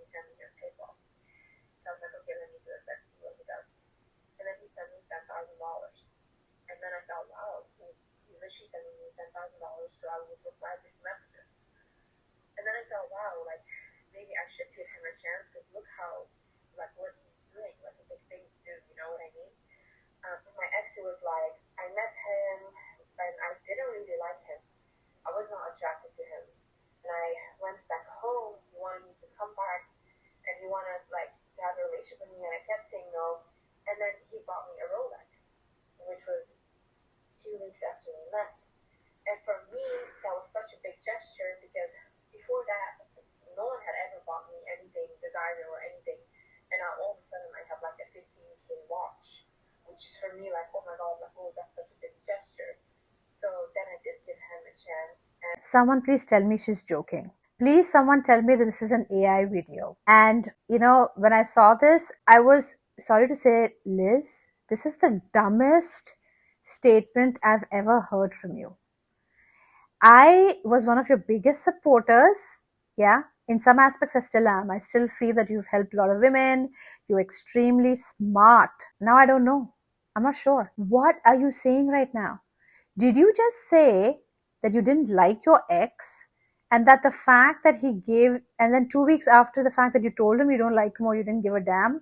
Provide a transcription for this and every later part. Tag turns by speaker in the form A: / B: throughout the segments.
A: send me your PayPal. So I was like, okay, let me do it. Let's see what he does. And then he sent me $10,000. And then I thought, wow, he's literally sending me $10,000, so I would reply these messages. And then I thought, wow, like, maybe I should give him a chance, because look how, like, what he's doing, like a big thing to do, you know what I mean? My ex, it was like, I met him, and I didn't really like him. I was not attracted to him. And I went back home, he wanted me to come back, and he wanted, like, to have a relationship with me, and I kept saying no. And then he bought me a Rolex, which was 2 weeks after we met. And for me, that was such a big gesture, because before that, no one had ever bought me anything designer or anything. And now all of a sudden I have like a 15K watch, which is for me like, oh my god, like, oh, that's such a big gesture. So then I did give him a chance. And someone please tell me she's joking. Please, someone tell me that this is an AI video. And, you know, when I saw this, I was, sorry to say, Liz, this is the dumbest statement I've ever heard from you. I was one of your biggest supporters. Yeah. In some aspects, I still am. I still feel that you've helped a lot of women. You're extremely smart. Now, I don't know. I'm not sure. What are you saying right now? Did you just say that you didn't like your ex, and that the fact that he gave, and then 2 weeks after the fact that you told him you don't like him or you didn't give a damn,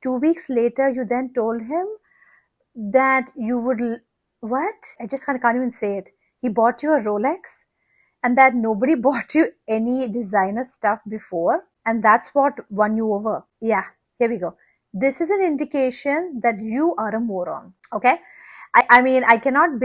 A: 2 weeks later, you then told him that you would, what? I just can't even say it. He bought you a Rolex, and that nobody bought you any designer stuff before, and that's what won you over. Yeah, here we go. This is an indication that you are a moron. Okay. I cannot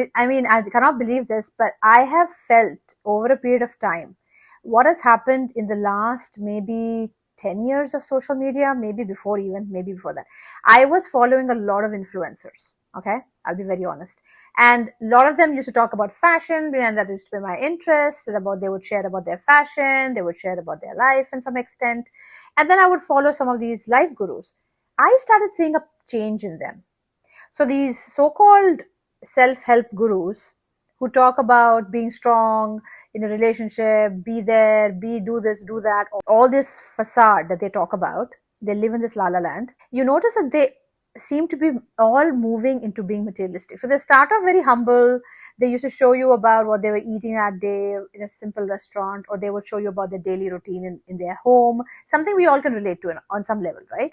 A: believe this, but I have felt over a period of time what has happened in the last maybe 10 years of social media, maybe before that. I was following a lot of influencers. Okay. I'll be very honest. And a lot of them used to talk about fashion, and that used to be my interest. They would share about their fashion, they would share about their life in some extent. And then I would follow some of these life gurus. I started seeing a change in them. So these so-called self-help gurus who talk about being strong in a relationship, be there, do this, do that, all this facade that they talk about, they live in this la la land. You notice that they seem to be all moving into being materialistic. So they start off very humble. They used to show you about what they were eating that day in a simple restaurant, or they would show you about their daily routine in their home, something we all can relate to on some level, right?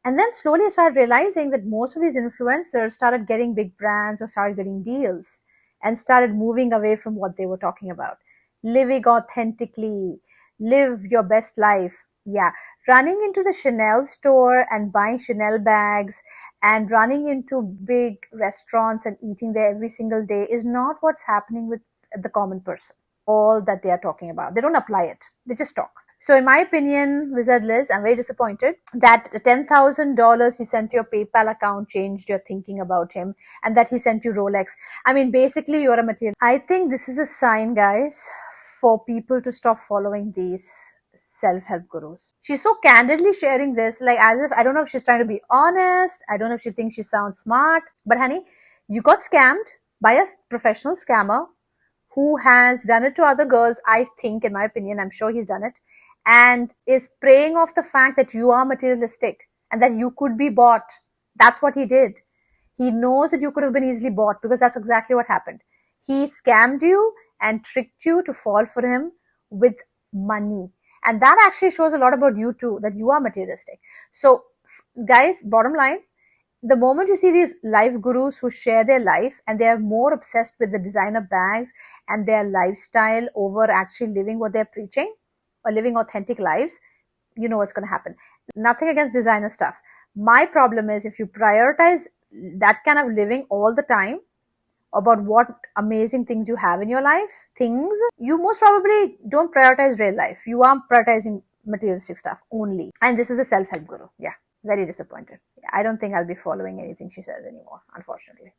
A: And then slowly I started realizing that most of these influencers started getting big brands or started getting deals and started moving away from what they were talking about. Living authentically, live your best life. Yeah. Running into the Chanel store and buying Chanel bags and running into big restaurants and eating there every single day is not what's happening with the common person. All that they are talking about. They don't apply it. They just talk. So in my opinion, WizardLiz, I'm very disappointed that the $10,000 he sent to your PayPal account changed your thinking about him, and that he sent you Rolex. I mean, basically you're a material. I think this is a sign, guys, for people to stop following these self-help gurus. She's so candidly sharing this, like as if, I don't know if she's trying to be honest. I don't know if she thinks she sounds smart, but honey, you got scammed by a professional scammer who has done it to other girls. I think, in my opinion, I'm sure he's done it, and is preying off the fact that you are materialistic and that you could be bought. That's what he did. He knows that you could have been easily bought, because that's exactly what happened. He scammed you and tricked you to fall for him with money. And that actually shows a lot about you too, that you are materialistic. So guys, bottom line, the moment you see these life gurus who share their life and they are more obsessed with the designer bags and their lifestyle over actually living what they're preaching or living authentic lives, you know what's going to happen. Nothing against designer stuff. My problem is if you prioritize that kind of living all the time about what amazing things you have in your life, you most probably don't prioritize real life. You are prioritizing materialistic stuff only. And this is the self-help guru. Yeah, very disappointed. I don't think I'll be following anything she says anymore, unfortunately.